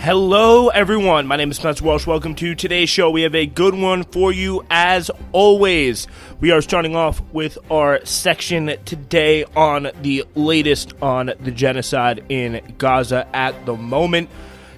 Hello, everyone. My name is Spencer Walsh. Welcome to today's show. We have a good one for you, as always. We are starting off with our section today on the latest on the genocide in Gaza at the moment.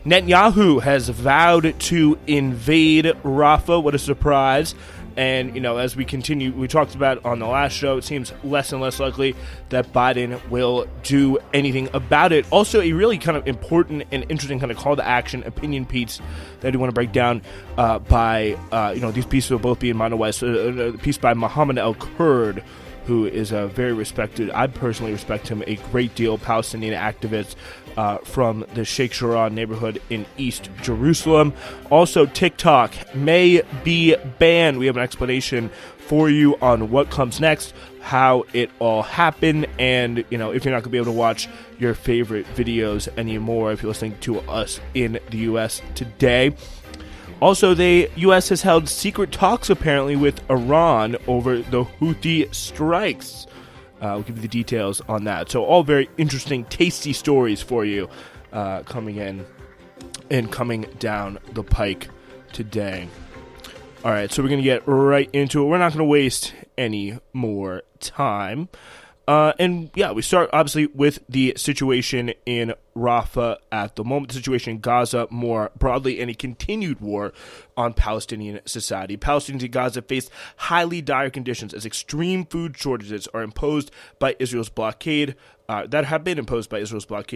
Netanyahu has vowed to invade Rafah. What a surprise. And, as we continue, we talked about on the last show, it seems less and less likely that Biden will do anything about it. Also, a really kind of important and interesting kind of call to action opinion piece that I do want to break down these pieces will both be in Mono West. A piece by Mohammed El-Kurd, who is a very respected, I personally respect him a great deal, Palestinian activist from the Sheikh Jarrah neighborhood in East Jerusalem. Also, TikTok may be banned. We have an explanation for you on what comes next, how it all happened, and, if you're not going to be able to watch your favorite videos anymore if you're listening to us in the U.S. today. Also, the U.S. has held secret talks, apparently, with Iran over the Houthi strikes. We'll give you the details on that. So all very interesting, tasty stories for you coming in and coming down the pike today. All right, so we're going to get right into it. We're not going to waste any more time. We start, obviously, with the situation in Rafah at the moment, the situation in Gaza more broadly, and a continued war on Palestinian society. Palestinians in Gaza face highly dire conditions as extreme food shortages are imposed by Israel's blockade,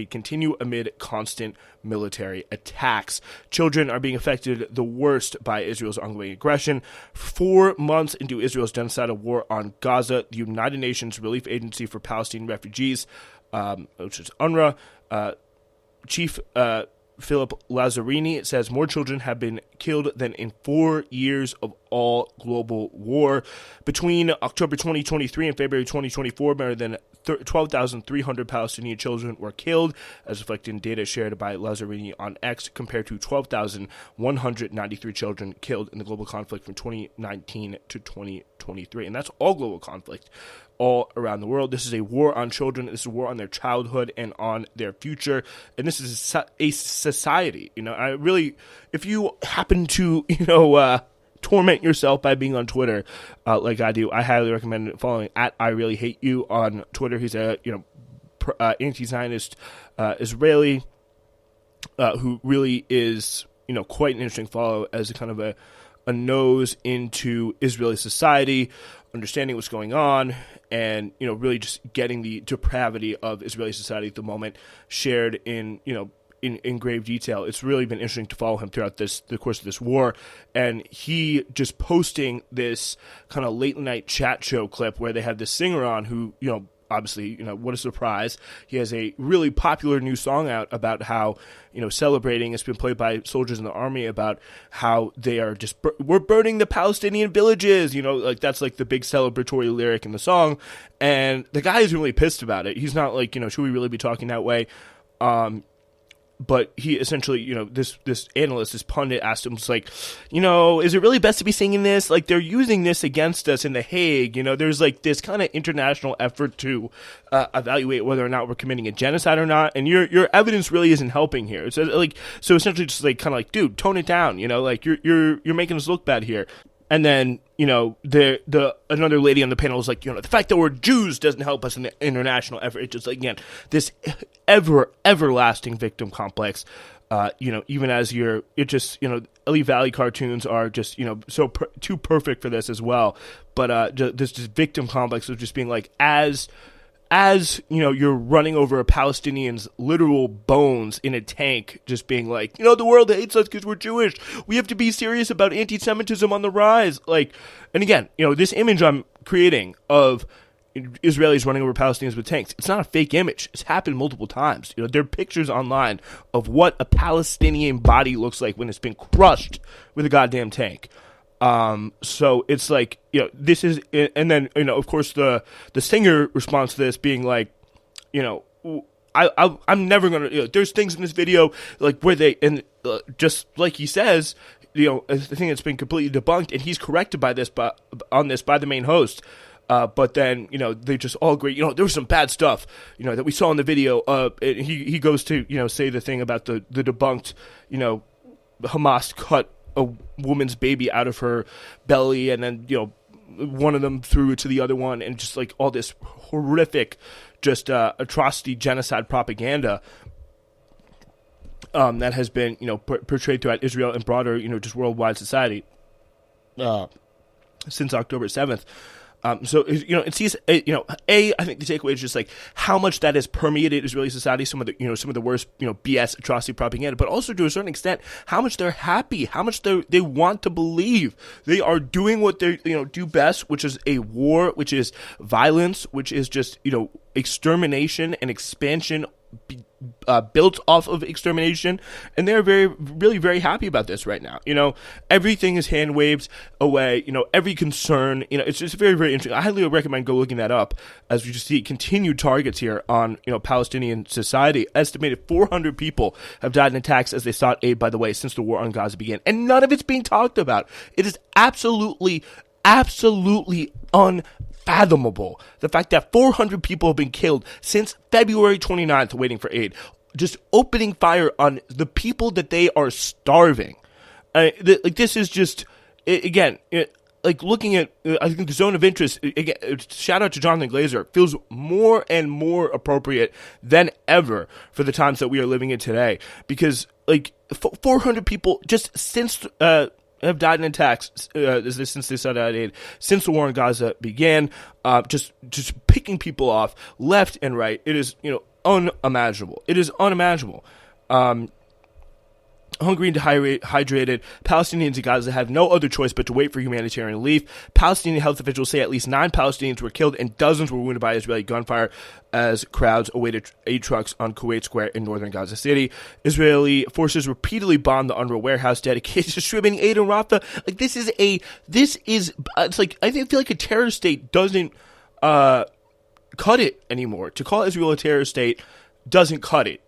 continue amid constant military attacks. Children are being affected the worst by Israel's ongoing aggression. 4 months into Israel's genocidal war on Gaza, the United Nations Relief Agency for Palestinian Refugees, which is UNRWA, Chief Philip Lazzarini says more children have been killed than in 4 years of all global war. Between October 2023 and February 2024, more than 12,300 Palestinian children were killed, as reflected in data shared by Lazzarini on X, compared to 12,193 children killed in the global conflict from 2019 to 2023. And that's all global conflict all around the world. This is a war on children. This is a war on their childhood and on their future. And this is a society. I really, if you happen to, torment yourself by being on Twitter like I do, I highly recommend following at I Really Hate You on Twitter. He's a, anti-Zionist Israeli who really is, quite an interesting follow as a kind of a nose into Israeli society, understanding what's going on, and, really just getting the depravity of Israeli society at the moment shared in grave detail. It's really been interesting to follow him throughout the course of this war, and he just posting this kind of late night chat show clip where they have this singer on who, obviously, what a surprise. He has a really popular new song out about how, celebrating. It's been played by soldiers in the army about how they are just, we're burning the Palestinian villages, that's like the big celebratory lyric in the song. And the guy is really pissed about it. He's not like, should we really be talking that way? But he essentially, this analyst, this pundit asked him, it's like, is it really best to be singing this? Like, they're using this against us in The Hague. There's like this kind of international effort to evaluate whether or not we're committing a genocide or not. And your evidence really isn't helping here. So essentially just like, kind of like, dude, tone it down. Like you're making us look bad here. And then, another lady on the panel was like, the fact that we're Jews doesn't help us in the international effort. It's just, again, this everlasting victim complex, even as Elite Valley cartoons are just, too perfect for this as well. But this victim complex of just being like, as you're running over a Palestinian's literal bones in a tank, just being like, the world hates us because we're Jewish. We have to be serious about anti-Semitism on the rise. And again, this image I'm creating of Israelis running over Palestinians with tanks, it's not a fake image. It's happened multiple times. There are pictures online of what a Palestinian body looks like when it's been crushed with a goddamn tank. So it's like, this is, and then, of course the singer responds to this being like, I'm never going to, there's things in this video, like where they, and just like he says, a thing that's been completely debunked, and he's corrected by the main host, But then, they just all agree, there was some bad stuff, that we saw in the video. He goes to, say the thing about the debunked, Hamas cut a woman's baby out of her belly, and then, one of them threw it to the other one, and just like all this horrific, just atrocity, genocide propaganda that has been, portrayed throughout Israel and broader, just worldwide society since October 7th. So, it sees, I think the takeaway is just like how much that has permeated Israeli society, some of the worst, BS atrocity propaganda, but also to a certain extent, how much they're happy, how much they want to believe they are doing what they, do best, which is a war, which is violence, which is just, extermination and expansion built off of extermination, and they're really very happy about this right now. Everything is hand waved away. Every concern. It's just very, very interesting. I highly recommend go looking that up, as we just see continued targets here on Palestinian society. Estimated 400 people have died in attacks as they sought aid, by the way, since the war on Gaza began, and none of it's being talked about. It is absolutely unfathomable, the fact that 400 people have been killed since February 29th waiting for aid, just opening fire on the people that they are starving. This is just, again, looking at, I think the zone of interest, again, shout out to Jonathan Glazer, feels more and more appropriate than ever for the times that we are living in today, because 400 people just since have died in attacks since they sought out aid, since the war in Gaza began, just picking people off left and right. It is, unimaginable. It is unimaginable. Hungry and dehydrated, Palestinians in Gaza have no other choice but to wait for humanitarian relief. Palestinian health officials say at least 9 Palestinians were killed and dozens were wounded by Israeli gunfire as crowds awaited aid trucks on Kuwait Square in northern Gaza City. Israeli forces repeatedly bombed the UNRWA warehouse dedicated to distributing aid in Rafah. It's like, I feel like a terror state doesn't cut it anymore. To call Israel a terror state doesn't cut it.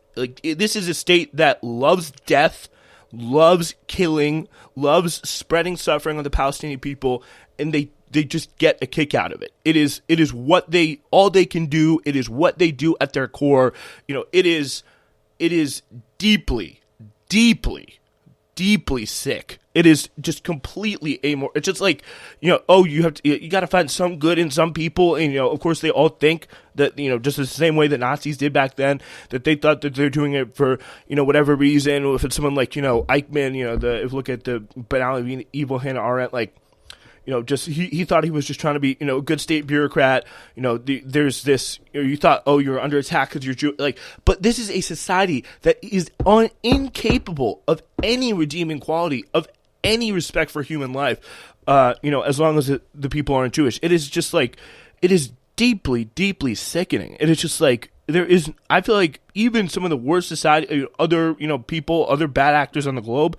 This is a state that loves death, loves killing, loves spreading suffering on the Palestinian people, and they just get a kick out of it. It is all they can do. It is what they do at their core. It is deeply, deeply, deeply sick. It is just completely amoral. It's just like, you got to find some good in some people. And, of course, they all think that, just the same way the Nazis did back then, that they thought that they're doing it for, whatever reason. Or if it's someone like, Eichmann, if you look at the banality, evil Hannah Arendt, just he thought he was just trying to be, a good state bureaucrat. There's this, you thought, you're under attack because you're Jew. But this is a society that is incapable of any redeeming quality, of any respect for human life, as long as the people aren't Jewish. It is just it is deeply, deeply sickening. It is just I feel like even some of the worst society, other, people, other bad actors on the globe,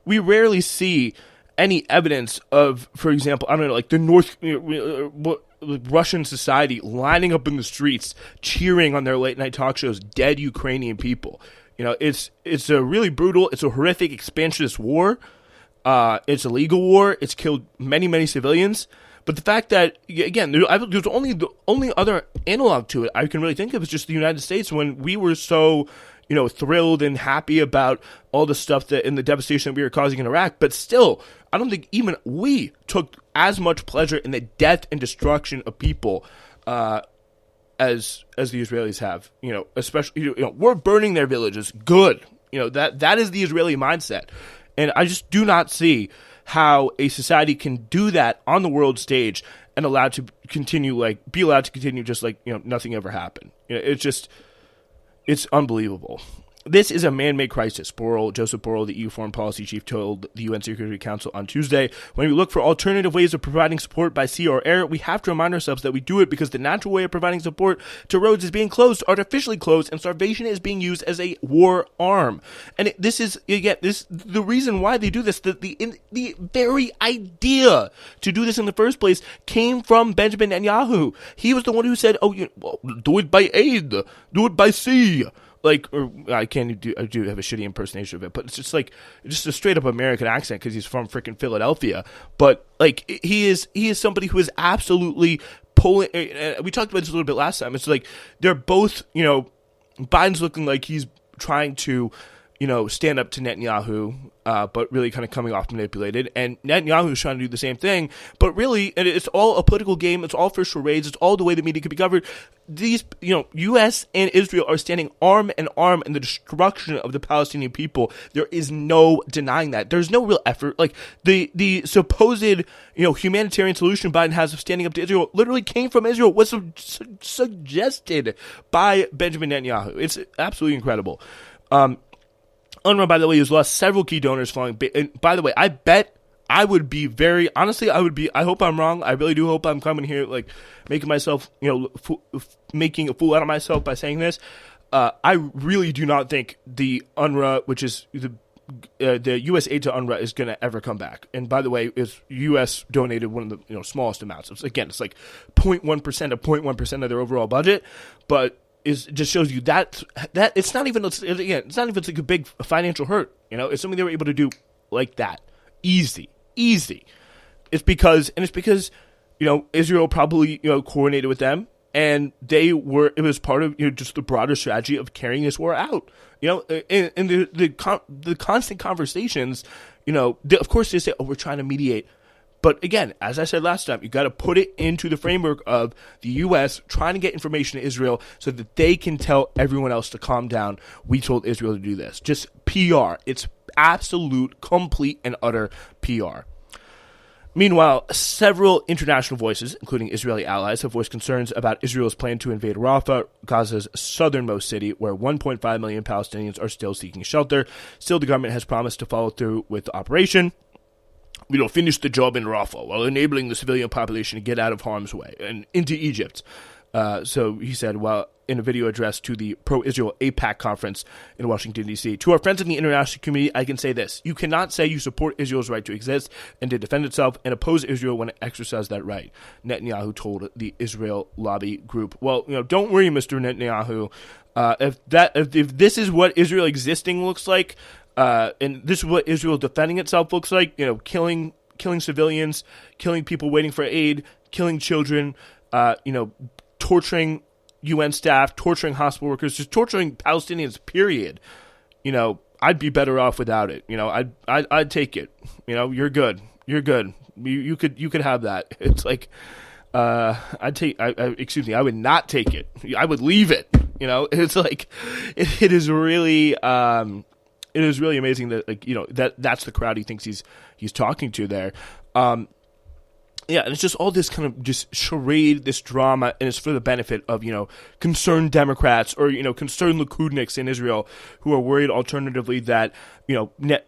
we rarely see any evidence of, for example, I don't know, the North, Russian society lining up in the streets, cheering on their late night talk shows, dead Ukrainian people. It's a really brutal, it's a horrific expansionist war. It's a legal war. It's killed many, many civilians. But the fact that, again, there's the only other analog to it I can really think of is just the United States, when we were so, thrilled and happy about all the stuff that and the devastation that we were causing in Iraq. But still, I don't think even we took as much pleasure in the death and destruction of people as the Israelis have. Especially, we're burning their villages. Good. That is the Israeli mindset. And I just do not see how a society can do that on the world stage and be allowed to continue just nothing ever happened. It's unbelievable. This is a man-made crisis, Joseph Borrell, the EU Foreign Policy Chief, told the UN Security Council on Tuesday. When we look for alternative ways of providing support by sea or air, we have to remind ourselves that we do it because the natural way of providing support to roads is being closed, artificially closed, and starvation is being used as a war arm. And the reason why they do this, the very idea to do this in the first place came from Benjamin Netanyahu. He was the one who said, do it by aid, do it by sea. like, or I do have a shitty impersonation of it, but it's just like just a straight up American accent because he's from freaking Philadelphia. But like he is somebody who is absolutely pulling. We talked about this a little bit last time. It's like they're both, Biden's looking like he's trying to, stand up to Netanyahu, but really kind of coming off manipulated. And Netanyahu's trying to do the same thing, but really, it's all a political game. It's all for charades. It's all the way the media could be covered. These, U.S. and Israel are standing arm in arm in the destruction of the Palestinian people. There is no denying that. There's no real effort. Like the supposed, humanitarian solution Biden has of standing up to Israel literally came from Israel, was suggested by Benjamin Netanyahu. It's absolutely incredible. UNRWA, by the way, has lost several key donors following. And by the way, I bet I would be I hope I'm wrong. I really do hope I'm coming here, like, making myself, making a fool out of myself by saying this. I really do not think the UNRWA, which is the U.S. aid to UNRWA, is going to ever come back. And by the way, it's U.S. donated one of the smallest amounts. It's like 0.1% of 0.1% of their overall budget, but it just shows you that it's not even like a big financial hurt. It's something they were able to do like that, easy. It's because Israel probably coordinated with them, and it was part of just the broader strategy of carrying this war out. And the constant conversations. Of course they say, "Oh, we're trying to mediate." But again, as I said last time, you got to put it into the framework of the U.S. trying to get information to Israel so that they can tell everyone else to calm down. We told Israel to do this. Just PR. It's absolute, complete, and utter PR. Meanwhile, several international voices, including Israeli allies, have voiced concerns about Israel's plan to invade Rafah, Gaza's southernmost city, where 1.5 million Palestinians are still seeking shelter. Still, the government has promised to follow through with the operation. We don't finish the job in Rafah while enabling the civilian population to get out of harm's way and into Egypt. So he said, while in a video address to the pro-Israel AIPAC conference in Washington, D.C. To our friends in the international community, I can say this. You cannot say you support Israel's right to exist and to defend itself and oppose Israel when it exercises that right, Netanyahu told the Israel lobby group. Well, don't worry, Mr. Netanyahu. If this is what Israel existing looks like, and this is what Israel defending itself looks like, killing civilians, killing people waiting for aid, killing children, torturing UN staff, torturing hospital workers, just torturing Palestinians, period. I'd be better off without it. I'd take it. You're good. You could have that. It's like, I would not take it. I would leave it. It's like, it is really, it is really amazing that, that's the crowd he thinks he's talking to there. Yeah, and it's just all this kind of just charade, this drama, and it's for the benefit of, concerned Democrats or, concerned Likudniks in Israel who are worried alternatively that,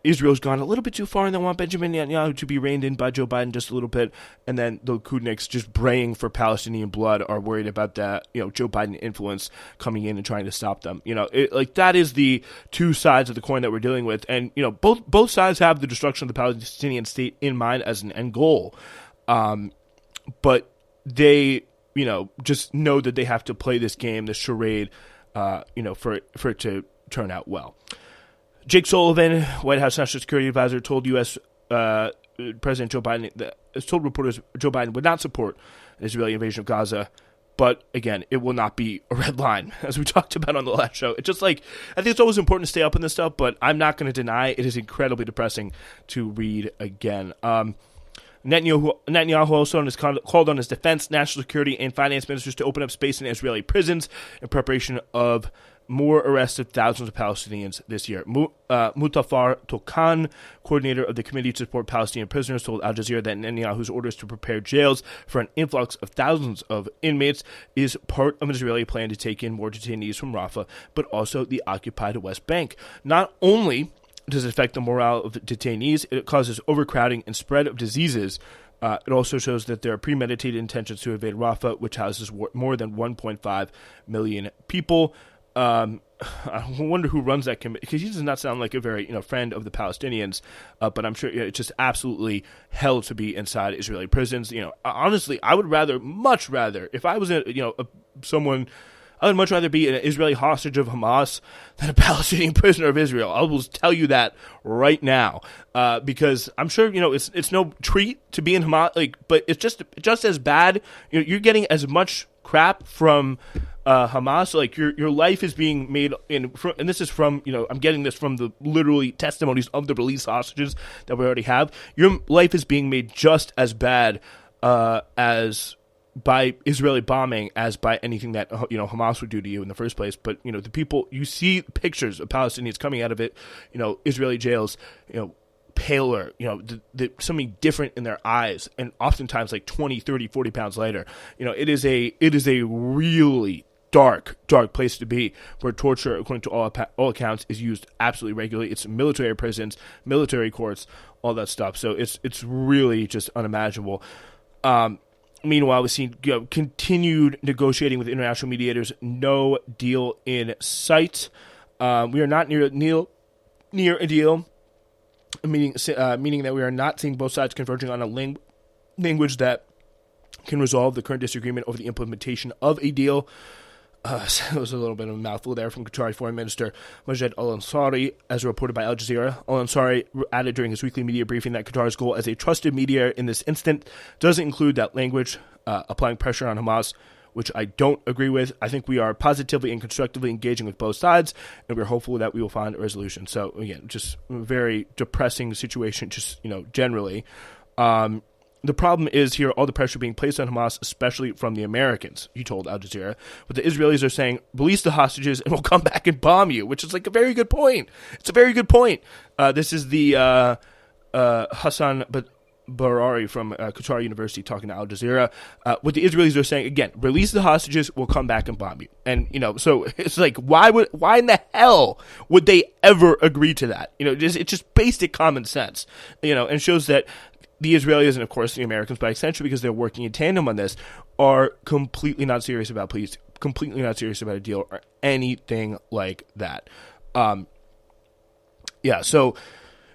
Israel's gone a little bit too far and they want Benjamin Netanyahu to be reined in by Joe Biden just a little bit, and then the Likudniks just braying for Palestinian blood are worried about that, Joe Biden influence coming in and trying to stop them. That is the two sides of the coin that we're dealing with, and, both sides have the destruction of the Palestinian state in mind as an end goal. But they, just know that they have to play this game, this charade, for it to turn out well. Jake Sullivan, White House National Security Advisor, told U.S. President Joe Biden, told reporters Joe Biden would not support an Israeli invasion of Gaza. But again, it will not be a red line, as we talked about on the last show. It's just I think it's always important to stay up on this stuff, but I'm not going to deny it is incredibly depressing to read again. Netanyahu also called on his defense, national security, and finance ministers to open up space in Israeli prisons in preparation of more arrests of thousands of Palestinians this year. Mutafar Tokan, coordinator of the Committee to Support Palestinian Prisoners, told Al Jazeera that Netanyahu's orders to prepare jails for an influx of thousands of inmates is part of an Israeli plan to take in more detainees from Rafah, but also the occupied West Bank. Not only does it affect the morale of the detainees, it causes overcrowding and spread of diseases. It also shows that there are premeditated intentions to invade Rafah, which houses more than 1.5 million people. I wonder who runs that committee, because he does not sound like a very friend of the Palestinians, but I'm sure it's just absolutely hell to be inside Israeli prisons. Honestly, I would much rather, if I was someone I would much rather be an Israeli hostage of Hamas than a Palestinian prisoner of Israel. I will tell you that right now, because I'm sure it's no treat to be in Hamas, but it's just as bad. You're getting as much crap from Hamas. Like your life is being made and this is from I'm getting this from the literally testimonies of the released hostages that we already have. Your life is being made just as bad as by Israeli bombing as by anything that Hamas would do to you in the first place. But the people, you see pictures of Palestinians coming out of it, Israeli jails, paler, something different in their eyes, and oftentimes like 20, 30, 40 pounds lighter. It is a really dark place to be, where torture, according to all accounts, is used absolutely regularly. It's military prisons, military courts, all that stuff. So it's really just unimaginable. Meanwhile, we've seen continued negotiating with international mediators. No deal in sight. We are not near a deal, meaning that we are not seeing both sides converging on a language that can resolve the current disagreement over the implementation of a deal. So it was a little bit of a mouthful there from Qatari Foreign Minister Majed Al-Ansari, as reported by Al Jazeera. Al-Ansari added during his weekly media briefing that Qatar's goal as a trusted mediator in this instant doesn't include that language, applying pressure on Hamas, which I don't agree with. I think we are positively and constructively engaging with both sides, and we're hopeful that we will find a resolution. So, again, just a very depressing situation, just, generally. The problem is here all the pressure being placed on Hamas, especially from the Americans, he told Al Jazeera. But the Israelis are saying, release the hostages and we'll come back and bomb you, which is like a very good point. It's a very good point. This is the Hassan Barari from Qatar University talking to Al Jazeera. What the Israelis are saying, again, release the hostages, we'll come back and bomb you. And, so it's like, why in the hell would they ever agree to that? It's just basic common sense, and shows that the Israelis and, of course, the Americans, by extension, because they're working in tandem on this, are completely not serious about peace, completely not serious about a deal or anything like that. So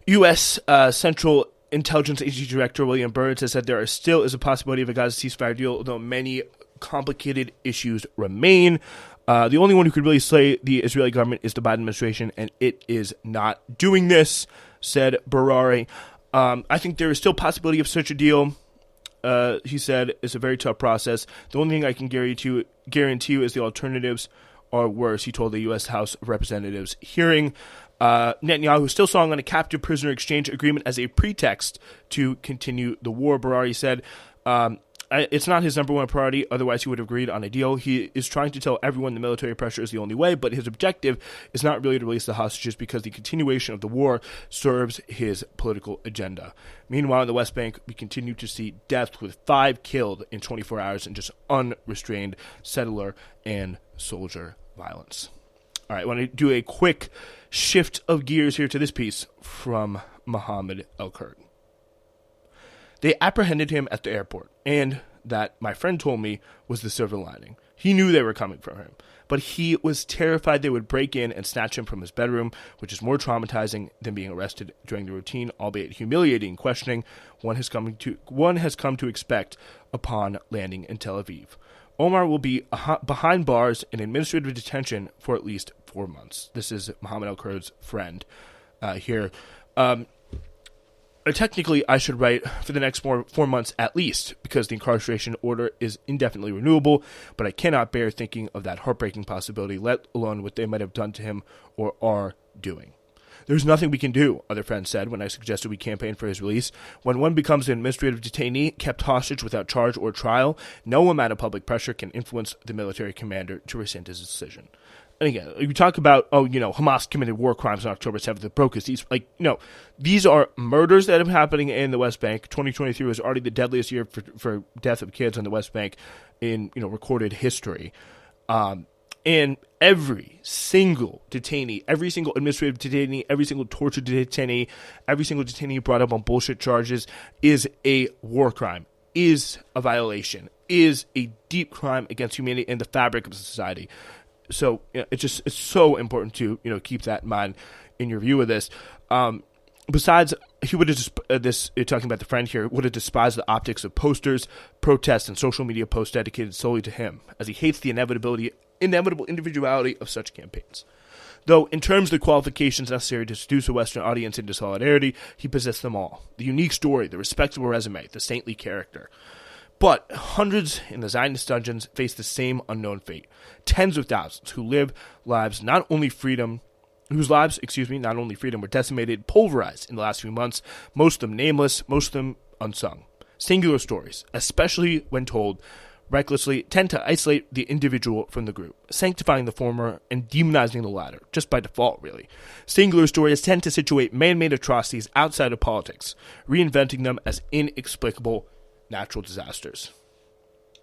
U.S. Central Intelligence Agency Director William Burns has said there still is a possibility of a Gaza ceasefire deal, although many complicated issues remain. The only one who could really slay the Israeli government is the Biden administration, and it is not doing this, said Barari. I think there is still possibility of such a deal. He said it's a very tough process. The only thing I can guarantee you is the alternatives are worse, he told the U.S. House of Representatives hearing. Netanyahu is still sawing on a captive prisoner exchange agreement as a pretext to continue the war, Barari said. It's not his number one priority, otherwise he would have agreed on a deal. He is trying to tell everyone the military pressure is the only way, but his objective is not really to release the hostages because the continuation of the war serves his political agenda. Meanwhile, in the West Bank, we continue to see deaths, with 5 killed in 24 hours in just unrestrained settler and soldier violence. All right, I want to do a quick shift of gears here to this piece from Mohammed El-Kurd. They apprehended him at the airport, and that, my friend told me, was the silver lining. He knew they were coming for him, but he was terrified they would break in and snatch him from his bedroom, which is more traumatizing than being arrested during the routine, albeit humiliating, questioning one has come to expect upon landing in Tel Aviv. Omar will be behind bars in administrative detention for at least 4 months. This is Mohammed El-Kurd's friend here. Technically, I should write for the next 4 months at least, because the incarceration order is indefinitely renewable, but I cannot bear thinking of that heartbreaking possibility, let alone what they might have done to him or are doing. There's nothing we can do, other friends said when I suggested we campaign for his release. When one becomes an administrative detainee kept hostage without charge or trial, no amount of public pressure can influence the military commander to rescind his decision. And again, you talk about, Hamas committed war crimes on October 7th that broke his cease. These are murders that are happening in the West Bank. 2023 was already the deadliest year for death of kids on the West Bank in, recorded history. And every single detainee, every single administrative detainee, every single tortured detainee, every single detainee brought up on bullshit charges is a war crime, is a violation, is a deep crime against humanity and the fabric of society. So it's so important to keep that in mind in your view of this. Besides, he would have talking about the friend here, would have despised the optics of posters, protests, and social media posts dedicated solely to him, as he hates the inevitability inevitable individuality of such campaigns. Though, in terms of the qualifications necessary to seduce a Western audience into solidarity, he possessed them all. The unique story, the respectable resume, the saintly character. But hundreds in the Zionist dungeons face the same unknown fate. Tens of thousands who live lives not only freedom, whose lives, not only freedom, were decimated, pulverized in the last few months, most of them nameless, most of them unsung. Singular stories, especially when told recklessly, tend to isolate the individual from the group, sanctifying the former and demonizing the latter, just by default, really. Singular stories tend to situate man-made atrocities outside of politics, reinventing them as inexplicable natural disasters.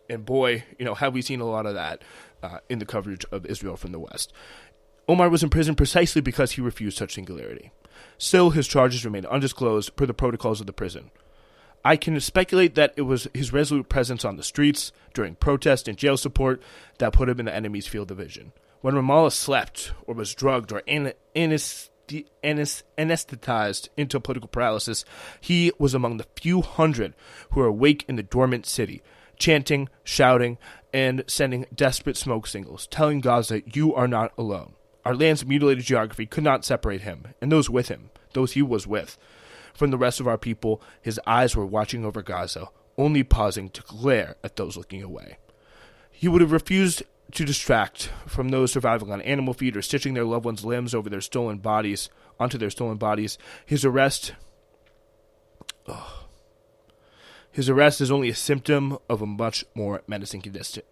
And boy, have we seen a lot of that in the coverage of Israel from the West. Omar was in prison precisely because he refused such singularity. Still, his charges remain undisclosed per the protocols of the prison. I can speculate that it was his resolute presence on the streets during protest and jail support that put him in the enemy's field of vision. When Ramallah slept or was drugged or anesthetized into political paralysis, he was among the few hundred who were awake in the dormant city, chanting, shouting, and sending desperate smoke signals, telling Gaza, "You are not alone." Our land's mutilated geography could not separate him, and those with him, those he was with, from the rest of our people. His eyes were watching over Gaza, only pausing to glare at those looking away. He would have refused to distract from those surviving on animal feed or stitching their loved ones' limbs over their stolen bodies, onto their stolen bodies. His arrest is only a symptom of a much more menacing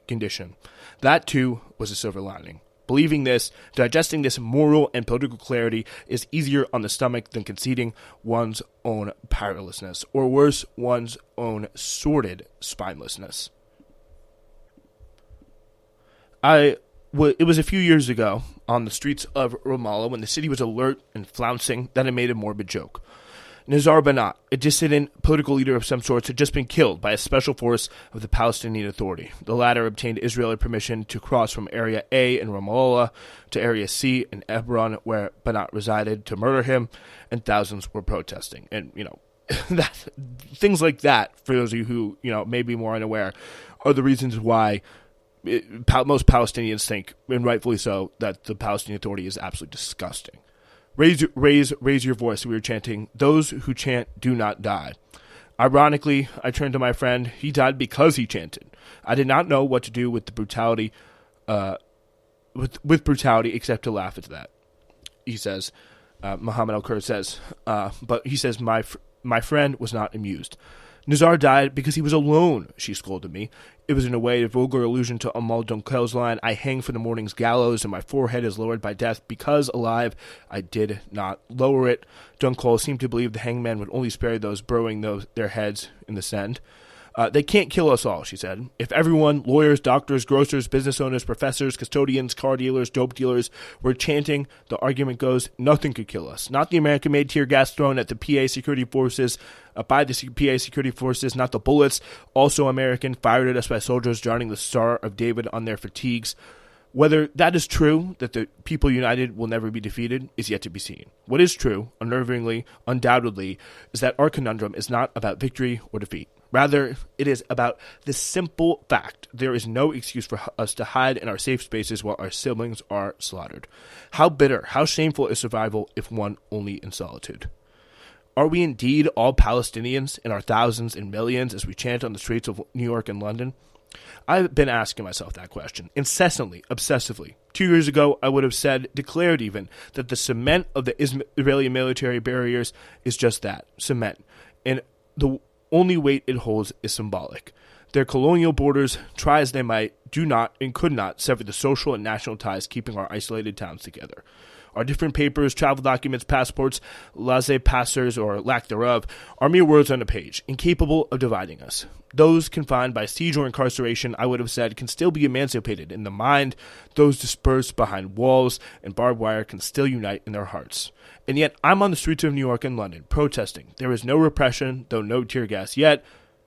condition. That, too, was a silver lining. Believing this, digesting this moral and political clarity is easier on the stomach than conceding one's own powerlessness, or worse, one's own sordid spinelessness. It was a few years ago on the streets of Ramallah when the city was alert and flouncing that I made a morbid joke. Nizar Banat, a dissident political leader of some sorts, had just been killed by a special force of the Palestinian Authority. The latter obtained Israeli permission to cross from Area A in Ramallah to Area C in Hebron, where Banat resided, to murder him, and thousands were protesting. And, things like that, for those of you who, may be more unaware, are the reasons why most Palestinians think, and rightfully so, that the Palestinian Authority is absolutely disgusting. Raise your voice, we were chanting, "Those who chant do not die." Ironically, I turned to my friend. He died because he chanted. I did not know what to do with the brutality, with brutality, except to laugh at that. He says, Muhammad Al-Kur says, but he says, my friend was not amused. Nizar died because he was alone, she scolded me. It was in a way a vulgar allusion to Amal Dunkel's line, "I hang for the morning's gallows, and my forehead is lowered by death, because alive I did not lower it." Dunkel seemed to believe the hangman would only spare those burrowing their heads in the sand. "They can't kill us all," she said. "If everyone, lawyers, doctors, grocers, business owners, professors, custodians, car dealers, dope dealers, were chanting, the argument goes, nothing could kill us. Not the American-made tear gas thrown at the PA security forces, by the PA security forces, not the bullets, also American, fired at us by soldiers donning the Star of David on their fatigues. Whether that is true, that the people united will never be defeated, is yet to be seen. What is true, unnervingly, undoubtedly, is that our conundrum is not about victory or defeat. Rather, it is about the simple fact there is no excuse for us to hide in our safe spaces while our siblings are slaughtered. How bitter, how shameful is survival if one only in solitude? Are we indeed all Palestinians in our thousands and millions as we chant on the streets of New York and London? I've been asking myself that question, incessantly, obsessively. 2 years ago, I would have declared even, that the cement of the Israeli military barriers is just that, cement. And the only weight it holds is symbolic. Their colonial borders, try as they might, do not and could not sever the social and national ties keeping our isolated towns together. Our different papers, travel documents, passports, laissez-passers, or lack thereof, are mere words on a page, incapable of dividing us. Those confined by siege or incarceration, I would have said, can still be emancipated in the mind. Those dispersed behind walls and barbed wire can still unite in their hearts. And yet, I'm on the streets of New York and London, protesting. There is no repression, though no tear gas yet.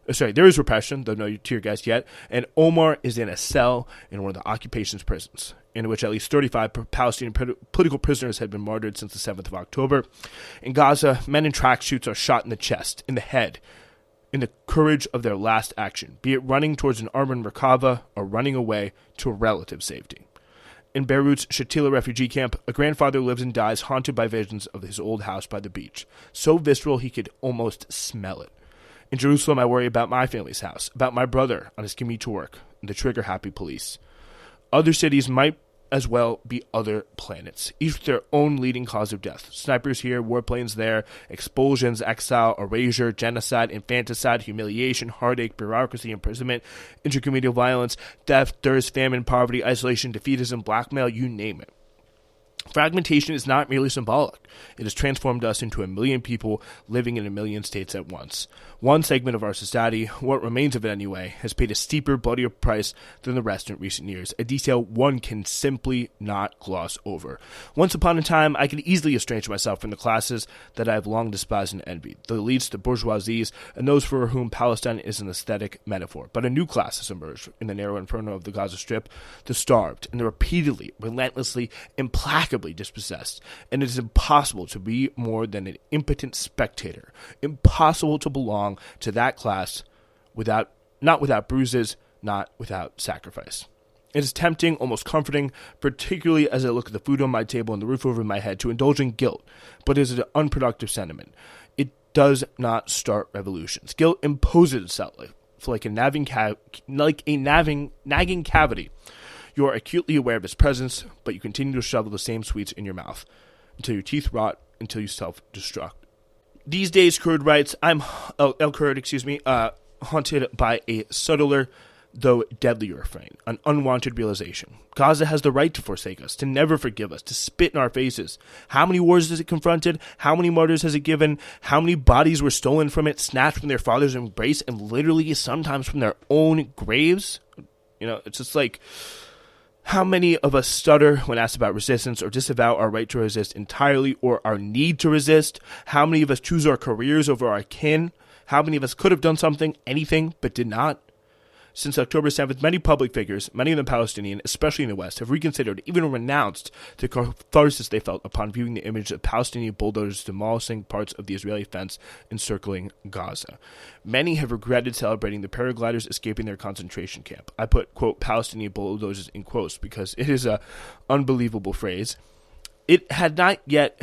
There is repression, though no tear gas yet, and Omar is in a cell in one of the occupation's prisons, in which at least 35 Palestinian political prisoners had been martyred since the 7th of October. In Gaza, men in tracksuits are shot in the chest, in the head, in the courage of their last action, be it running towards an armored Merkava or running away to a relative safety. In Beirut's Shatila refugee camp, a grandfather lives and dies haunted by visions of his old house by the beach, so visceral he could almost smell it. In Jerusalem, I worry about my family's house, about my brother on his commute to work, and the trigger-happy police. Other cities might as well be other planets, each with their own leading cause of death. Snipers here, warplanes there, expulsions, exile, erasure, genocide, infanticide, humiliation, heartache, bureaucracy, imprisonment, intercommunal violence, theft, thirst, famine, poverty, isolation, defeatism, blackmail, you name it. Fragmentation is not merely symbolic. It has transformed us into 1 million people living in 1 million states at once. One segment of our society, what remains of it anyway, has paid a steeper, bloodier price than the rest in recent years, a detail one can simply not gloss over. Once upon a time, I could easily estrange myself from the classes that I have long despised and envied, the elites, the bourgeoisies, and those for whom Palestine is an aesthetic metaphor. But a new class has emerged in the narrow inferno of the Gaza Strip, the starved, and the repeatedly, relentlessly, implacably dispossessed, and it is impossible to be more than an impotent spectator, impossible to belong to that class not without bruises, not without sacrifice. It is tempting, almost comforting, particularly as I look at the food on my table and the roof over my head, to indulge in guilt, but it is an unproductive sentiment. It does not start revolutions. Guilt imposes itself like a nagging cavity. You are acutely aware of its presence, but you continue to shovel the same sweets in your mouth until your teeth rot, until you self-destruct. These days, Kurd writes, El-Kurd, haunted by a subtler, though deadlier refrain, an unwanted realization. Gaza has the right to forsake us, to never forgive us, to spit in our faces. How many wars has it confronted? How many martyrs has it given? How many bodies were stolen from it, snatched from their father's embrace, and literally sometimes from their own graves? It's just like, how many of us stutter when asked about resistance or disavow our right to resist entirely or our need to resist? How many of us choose our careers over our kin? How many of us could have done something, anything, but did not? Since October 7th, many public figures, many of them Palestinian, especially in the West, have reconsidered, even renounced, the catharsis they felt upon viewing the image of Palestinian bulldozers demolishing parts of the Israeli fence encircling Gaza. Many have regretted celebrating the paragliders escaping their concentration camp. I put, quote, Palestinian bulldozers in quotes because it is an unbelievable phrase. It had not yet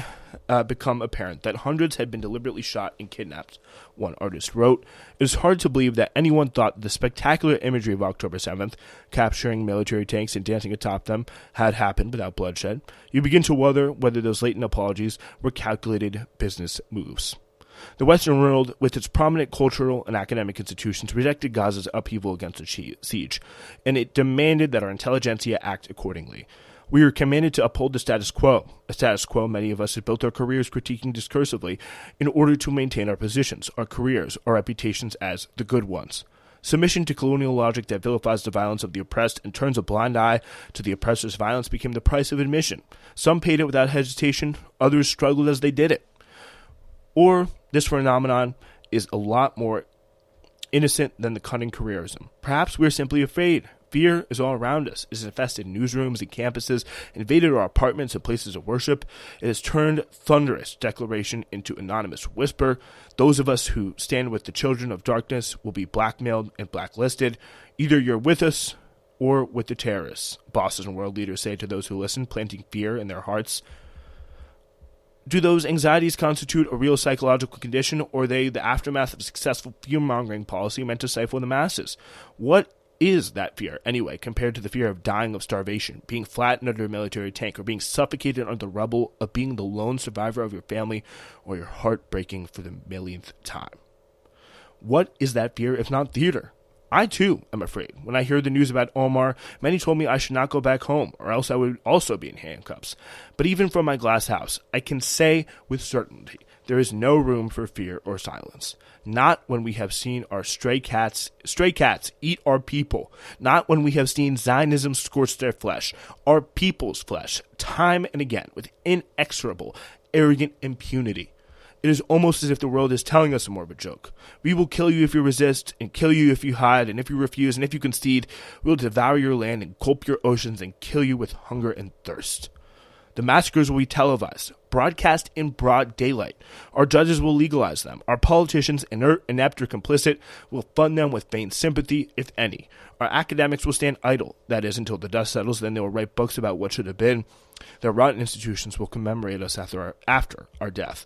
become apparent that hundreds had been deliberately shot and kidnapped, one artist wrote. It is hard to believe that anyone thought the spectacular imagery of October 7th, capturing military tanks and dancing atop them, had happened without bloodshed. You begin to wonder whether those latent apologies were calculated business moves. The Western world, with its prominent cultural and academic institutions, rejected Gaza's upheaval against the siege, and it demanded that our intelligentsia act accordingly. We are commanded to uphold the status quo, a status quo many of us have built our careers critiquing discursively in order to maintain our positions, our careers, our reputations as the good ones. Submission to colonial logic that vilifies the violence of the oppressed and turns a blind eye to the oppressor's violence became the price of admission. Some paid it without hesitation, others struggled as they did it. Or this phenomenon is a lot more innocent than the cunning careerism. Perhaps we're simply afraid. Fear is all around us. It has infested newsrooms and campuses, invaded our apartments and places of worship. It has turned thunderous declaration into anonymous whisper. Those of us who stand with the children of darkness will be blackmailed and blacklisted. Either you're with us or with the terrorists, bosses and world leaders say to those who listen, planting fear in their hearts. Do those anxieties constitute a real psychological condition, or are they the aftermath of successful fear-mongering policy meant to stifle the masses? What is that fear, anyway, compared to the fear of dying of starvation, being flattened under a military tank, or being suffocated under the rubble, of being the lone survivor of your family, or your heart breaking for the millionth time? What is that fear if not theater? I, too, am afraid. When I hear the news about Omar, many told me I should not go back home, or else I would also be in handcuffs. But even from my glass house, I can say with certainty, there is no room for fear or silence. Not when we have seen our stray cats eat our people. Not when we have seen Zionism scorch their flesh, our people's flesh, time and again, with inexorable, arrogant impunity. It is almost as if the world is telling us a morbid joke. We will kill you if you resist, and kill you if you hide, and if you refuse, and if you concede, we will devour your land and gulp your oceans and kill you with hunger and thirst. The massacres will be televised, broadcast in broad daylight. Our judges will legalize them. Our politicians, inept or complicit, will fund them with faint sympathy, if any. Our academics will stand idle. That is, until the dust settles, then they will write books about what should have been. Their rotten institutions will commemorate us after our death.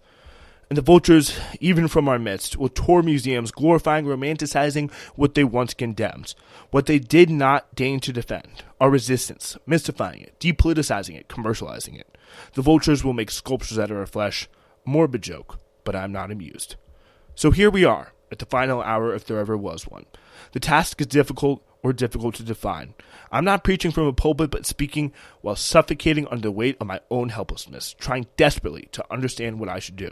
And the vultures, even from our midst, will tour museums glorifying, romanticizing what they once condemned, what they did not deign to defend, our resistance, mystifying it, depoliticizing it, commercializing it. The vultures will make sculptures out of our flesh, a morbid joke, but I'm not amused. So here we are, at the final hour if there ever was one. The task is difficult or difficult to define. I'm not preaching from a pulpit, but speaking while suffocating under the weight of my own helplessness, trying desperately to understand what I should do.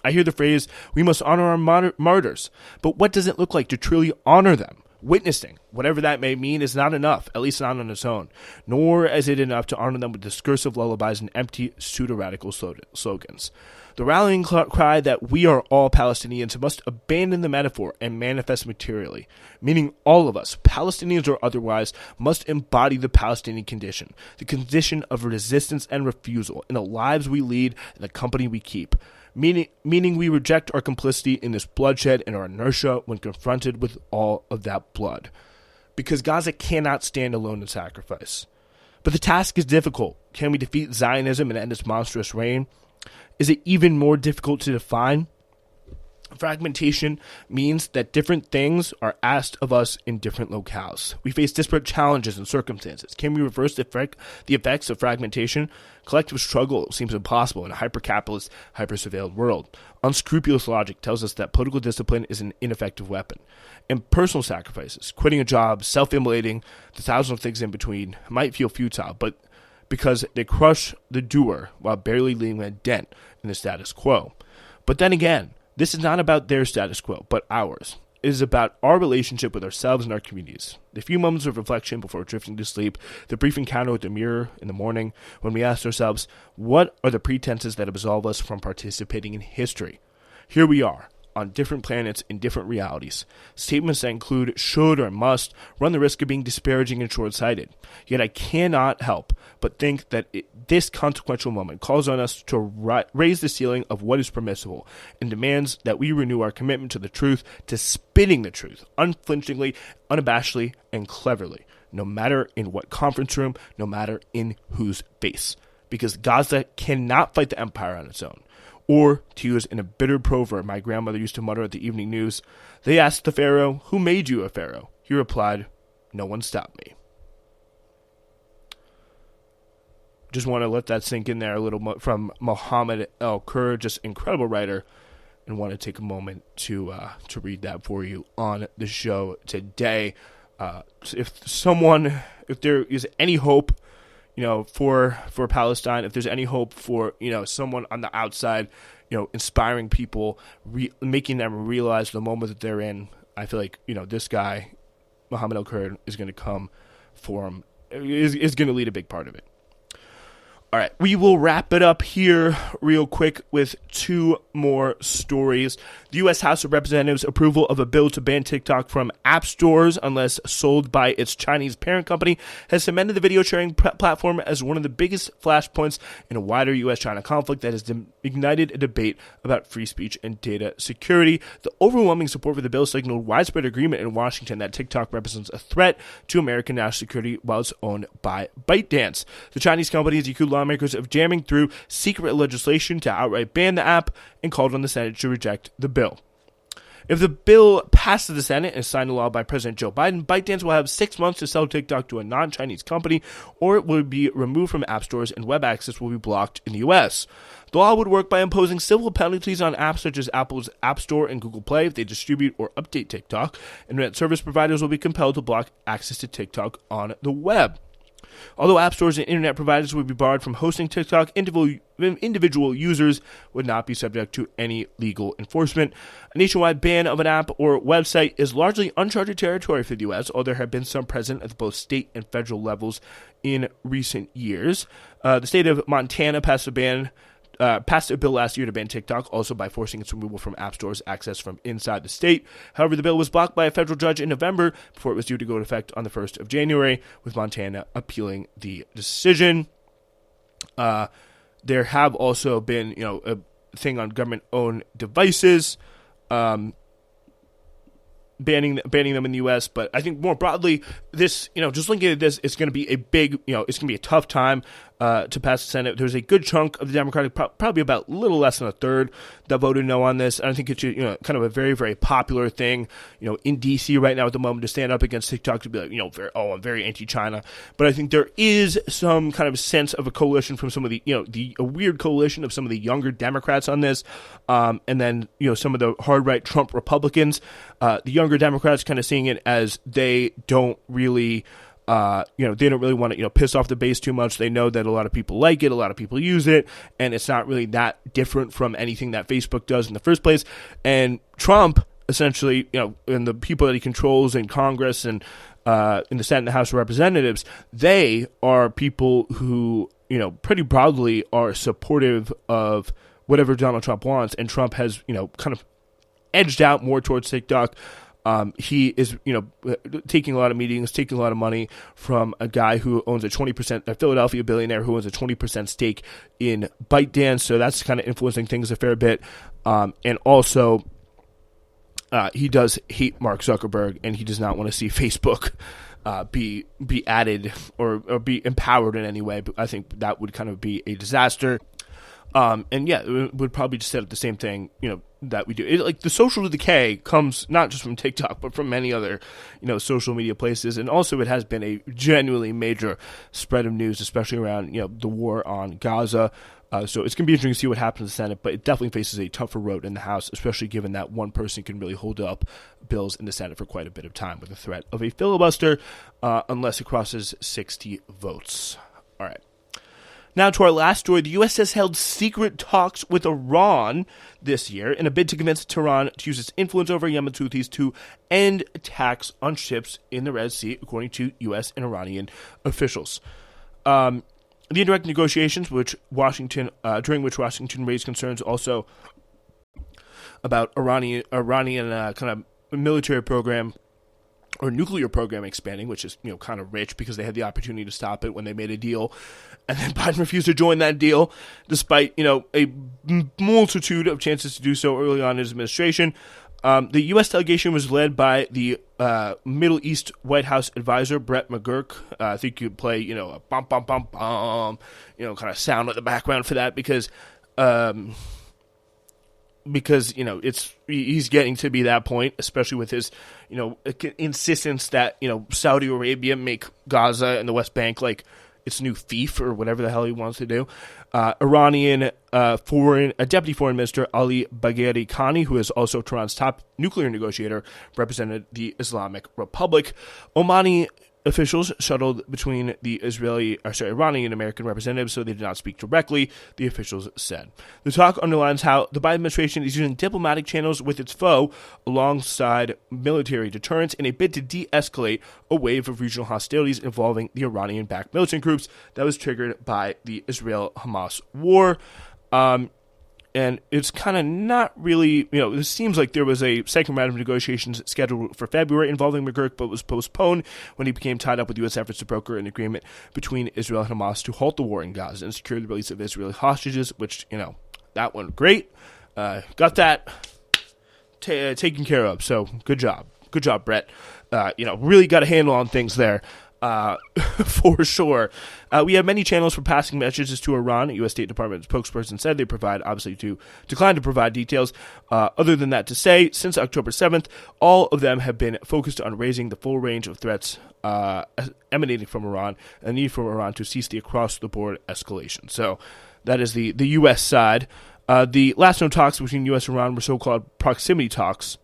I hear the phrase, we must honor our martyrs, but what does it look like to truly honor them? Witnessing, whatever that may mean, is not enough, at least not on its own, nor is it enough to honor them with discursive lullabies and empty pseudo-radical slogans. The rallying cry that we are all Palestinians must abandon the metaphor and manifest materially, meaning all of us, Palestinians or otherwise, must embody the Palestinian condition, the condition of resistance and refusal in the lives we lead and the company we keep. Meaning we reject our complicity in this bloodshed and our inertia when confronted with all of that blood. Because Gaza cannot stand alone in sacrifice. But the task is difficult. Can we defeat Zionism and end its monstrous reign? Is it even more difficult to define? Fragmentation means that different things are asked of us in different locales. We face disparate challenges and circumstances. Can we reverse the effects of fragmentation? Collective struggle seems impossible in a hyper-capitalist, hyper-surveilled world. Unscrupulous logic tells us that political discipline is an ineffective weapon. And personal sacrifices, quitting a job, self-immolating, the thousands of things in between, might feel futile, but because they crush the doer while barely leaving a dent in the status quo. But then again, this is not about their status quo, but ours. It is about our relationship with ourselves and our communities. The few moments of reflection before drifting to sleep, the brief encounter with the mirror in the morning, when we ask ourselves, what are the pretenses that absolve us from participating in history? Here we are, on different planets in different realities. Statements that include should or must run the risk of being disparaging and short-sighted. Yet I cannot help but think that this consequential moment calls on us to raise the ceiling of what is permissible and demands that we renew our commitment to the truth, to spitting the truth, unflinchingly, unabashedly, and cleverly, no matter in what conference room, no matter in whose face. Because Gaza cannot fight the empire on its own. Or, to use in a bitter proverb my grandmother used to mutter at the evening news, they asked the Pharaoh, who made you a Pharaoh? He replied, no one stopped me. Just want to let that sink in there a little from Mohammed El-Kur, just incredible writer, and want to take a moment to read that for you on the show today. If there is any hope, for Palestine, if there's any hope for, someone on the outside, inspiring people, making them realize the moment that they're in, I feel like, this guy, Mohammed El-Kur, is going to come for him, is going to lead a big part of it. All right, we will wrap it up here real quick with two more stories. The U.S. House of Representatives' approval of a bill to ban TikTok from app stores unless sold by its Chinese parent company has cemented the video sharing platform as one of the biggest flashpoints in a wider U.S.-China conflict that has ignited a debate about free speech and data security. The overwhelming support for the bill signaled widespread agreement in Washington that TikTok represents a threat to American national security while it's owned by ByteDance. The Chinese company has accused lawmakers of jamming through secret legislation to outright ban the app and called on the Senate to reject the bill. If the bill passes the Senate and is signed into law by President Joe Biden, ByteDance will have 6 months to sell TikTok to a non-Chinese company, or it will be removed from app stores and web access will be blocked in the U.S. The law would work by imposing civil penalties on apps such as Apple's App Store and Google Play if they distribute or update TikTok. Internet service providers will be compelled to block access to TikTok on the web. Although app stores and internet providers would be barred from hosting TikTok, individual users would not be subject to any legal enforcement. A nationwide ban of an app or website is largely uncharted territory for the U.S., although there have been some present at both state and federal levels in recent years. The state of Montana passed a bill last year to ban TikTok, also by forcing its removal from app stores access from inside the state. However, the bill was blocked by a federal judge in November before it was due to go into effect on the 1st of January, with Montana appealing the decision. there have also been, a thing on government-owned devices, banning them in the U.S. But I think more broadly, this, just looking at this, it's going to be a big, it's going to be a tough time to pass the Senate. There's a good chunk of the Democratic, probably about a little less than a third, that voted no on this. And I think it's, kind of a very, very popular thing, in D.C. right now at the moment to stand up against TikTok, to be like, I'm very anti-China. But I think there is some kind of sense of a coalition from some of the, a weird coalition of some of the younger Democrats on this. And then, some of the hard-right Trump Republicans, the younger Democrats kind of seeing it as they don't really, they don't really want to, piss off the base too much. They know that a lot of people like it, a lot of people use it, and it's not really that different from anything that Facebook does in the first place. And Trump, essentially, and the people that he controls in Congress and in the Senate and the House of Representatives, they are people who, pretty broadly are supportive of whatever Donald Trump wants. And Trump has, kind of edged out more towards TikTok. He is, taking a lot of meetings, taking a lot of money from a guy who owns a Philadelphia billionaire who owns a 20% stake in ByteDance. So that's kind of influencing things a fair bit. And also, he does hate Mark Zuckerberg, and he does not want to see Facebook be added or be empowered in any way. But I think that would kind of be a disaster. And yeah, it would probably just set up the same thing, that we do. Like the social decay comes not just from TikTok, but from many other, social media places. And also it has been a genuinely major spread of news, especially around, the war on Gaza. So it's going to be interesting to see what happens in the Senate, but it definitely faces a tougher road in the House, especially given that one person can really hold up bills in the Senate for quite a bit of time with the threat of a filibuster, unless it crosses 60 votes. All right. Now to our last story. The U.S. has held secret talks with Iran this year in a bid to convince Tehran to use its influence over Yemen's Houthis to end attacks on ships in the Red Sea, according to U.S. and Iranian officials. The indirect negotiations, during which Washington raised concerns also about Iranian kind of military program or nuclear program expanding, which is, kind of rich because they had the opportunity to stop it when they made a deal. And then Biden refused to join that deal, despite, a multitude of chances to do so early on in his administration. The U.S. delegation was led by the Middle East White House advisor, Brett McGurk. I think you could play, a bum, bum, bum, bum, kind of sound in the background for that because he's getting to be that point, especially with his, insistence that, Saudi Arabia make Gaza and the West Bank like its new fief or whatever the hell he wants to do. Iranian Deputy Foreign Minister Ali Bagheri Khani, who is also Tehran's top nuclear negotiator, represented the Islamic Republic. Omani officials shuttled between the Iranian and American representatives, so they did not speak directly, the officials said. The talk underlines how the Biden administration is using diplomatic channels with its foe alongside military deterrence in a bid to de-escalate a wave of regional hostilities involving the Iranian-backed militant groups that was triggered by the Israel-Hamas war. And it's kind of not really, it seems like there was a second round of negotiations scheduled for February involving McGurk, but was postponed when he became tied up with U.S. efforts to broker an agreement between Israel and Hamas to halt the war in Gaza and secure the release of Israeli hostages, which, that went great. Got that taken care of, so good job. Good job, Brett. Really got a handle on things there. For sure. We have many channels for passing messages to Iran. A U.S. State Department spokesperson said they declined to provide details. Other than that to say, since October 7th, all of them have been focused on raising the full range of threats emanating from Iran and the need for Iran to cease the across-the-board escalation. So that is the U.S. side. The last known talks between U.S. and Iran were so-called proximity talks.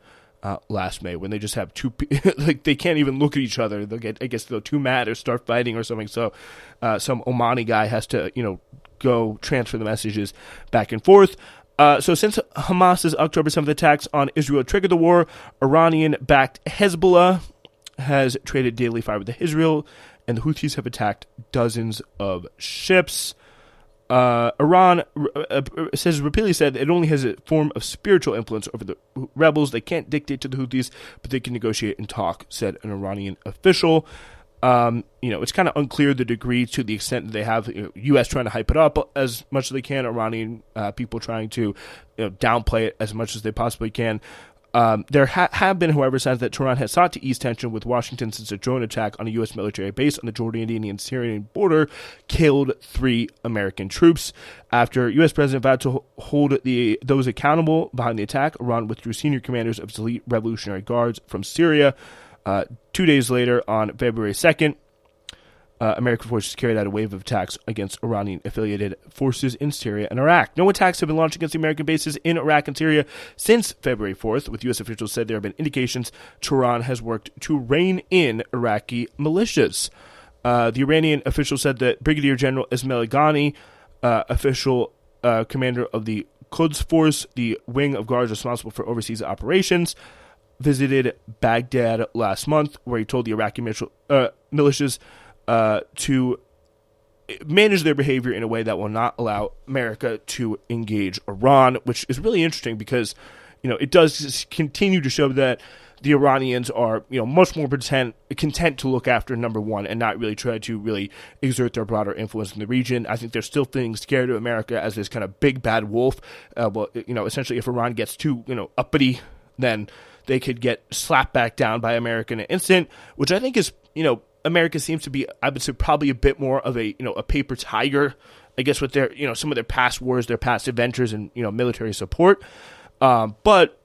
Last May, when they just have two, they can't even look at each other. They'll get, I guess they'll too mad or start fighting or something. So, some Omani guy has to, go transfer the messages back and forth. So since Hamas's October 7th attacks on Israel triggered the war, Iranian-backed Hezbollah has traded daily fire with Israel, and the Houthis have attacked dozens of ships. Iran says repeatedly said it only has a form of spiritual influence over the rebels. They can't dictate to the Houthis, but they can negotiate and talk, said an Iranian official. It's kind of unclear the degree to the extent that they have U.S. trying to hype it up as much as they can, Iranian people trying to downplay it as much as they possibly can. There have been, however, signs that Tehran has sought to ease tension with Washington since a drone attack on a U.S. military base on the Jordanian-Syrian border killed 3 American troops. After U.S. President vowed to hold those accountable behind the attack, Iran withdrew senior commanders of its elite Revolutionary Guards from Syria. 2 days later, on February 2nd, American forces carried out a wave of attacks against Iranian-affiliated forces in Syria and Iraq. No attacks have been launched against the American bases in Iraq and Syria since February 4th, with U.S. officials said there have been indications Tehran has worked to rein in Iraqi militias. The Iranian official said that Brigadier General Ismail Ghani, official commander of the Quds Force, the wing of guards responsible for overseas operations, visited Baghdad last month, where he told the Iraqi militias to manage their behavior in a way that will not allow America to engage Iran, which is really interesting because, it does continue to show that the Iranians are, much more content to look after number one and not really try to really exert their broader influence in the region. I think they're still feeling scared of America as this kind of big bad wolf. Essentially if Iran gets too, uppity, then they could get slapped back down by America in an instant, which I think is, America seems to be, I would say, probably a bit more of a paper tiger, I guess, with their, some of their past wars, their past adventures, and, military support. But,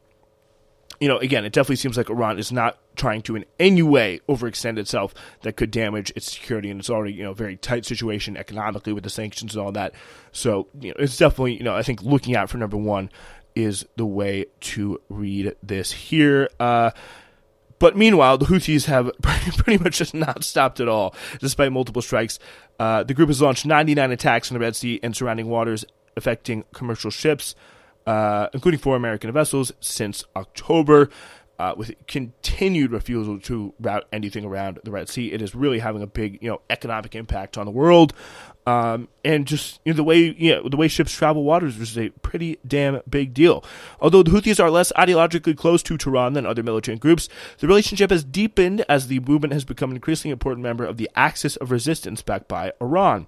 again, it definitely seems like Iran is not trying to in any way overextend itself that could damage its security, and it's already, a very tight situation economically with the sanctions and all that. So, it's definitely, I think looking out for number one is the way to read this here. But meanwhile, the Houthis have pretty much just not stopped at all, despite multiple strikes. The group has launched 99 attacks in the Red Sea and surrounding waters, affecting commercial ships, including 4 American vessels, since October. With continued refusal to route anything around the Red Sea, it is really having a big, economic impact on the world. And just the way ships travel waters is a pretty damn big deal. Although the Houthis are less ideologically close to Tehran than other militant groups, the relationship has deepened as the movement has become an increasingly important member of the axis of resistance backed by Iran.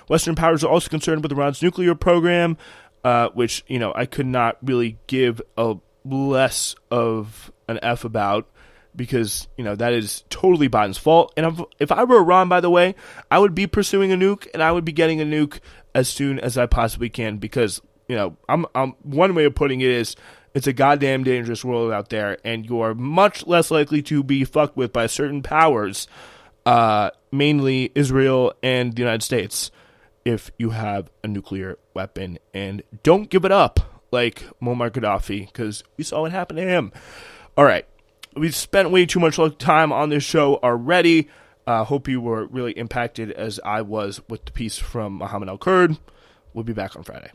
Western powers are also concerned with Iran's nuclear program, which I could not really give a less of an F about, because that is totally Biden's fault. And if I were Iran, by the way, I would be pursuing a nuke, and I would be getting a nuke as soon as I possibly can, because I'm one way of putting it is it's a goddamn dangerous world out there, and you are much less likely to be fucked with by certain powers, mainly Israel and the United States, if you have a nuclear weapon. And don't give it up like Muammar Gaddafi, because we saw what happened to him. All right. We've spent way too much time on this show already. Hope you were really impacted as I was with the piece from Mohammed Al-Kurd. We'll be back on Friday.